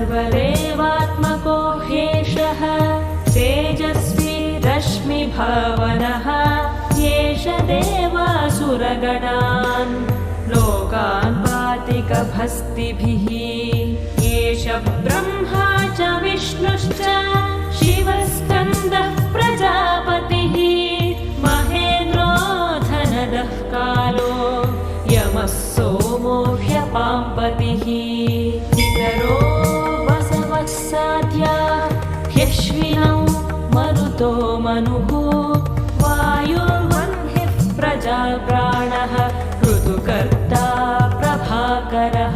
सर्वदेवात्मको ह्येषः तेजस्वी रश्मिभावनः एष देवासुरगणान् लोकान् पातिकभस्तिभिः एष ब्रह्मा च विष्णुश्च शिवस्कन्दः प्रजापतिः महेन्द्रो धनदः कालो यमः सोमो ह्यपाम्पतिः पितरो वसवः साध्या ह्यश्विनौ मरुतो मनुः वायुर्वह्निः प्रजाप्राणः ऋतुकर्ता प्रभाकरः